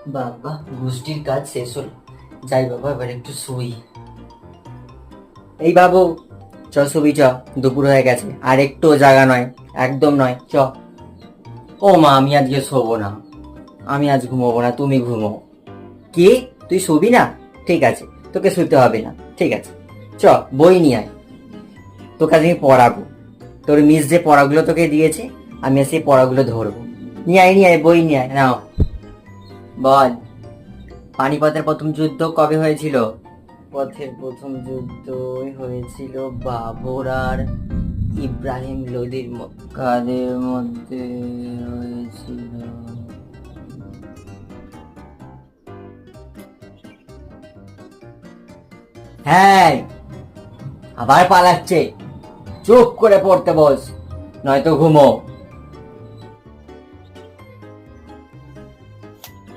বাবা, গোষ্ঠীর কাজ শেষ হলো। যাই বাবা, এবার একটু শুই। এই বাবু, চ শুবি চ। দুপুর হয়ে গেছে, আর একটু জায়গা নয়, একদম নয়, চ। ও মা, আমি আজকে শোবো না। আমি আজ ঘুমোবো না, তুমি ঘুমো। কি, তুই শুবি না? ঠিক আছে, তোকে শুতে হবে না, ঠিক আছে। চ, বই নিয়ে আয়, তোকে আজ আমি পড়াবো। তোর মিস যে পড়াগুলো তোকে দিয়েছে, আমি সেই পড়াগুলো ধরবো। নিয়ে আয়, নিয়ে আয়, বই নিয়ে আয়, নাও। বল, পানিপথের প্রথম যুদ্ধ কবে হয়েছিল? পথের প্রথম যুদ্ধ হয়েছিল বাবর আর ইব্রাহিম লোদির কাদের মধ্যে হয়েছিল। হ্যাঁ, আবার পালাচ্ছে। চুপ করে পড়তে বস, নয়তো ঘুমো।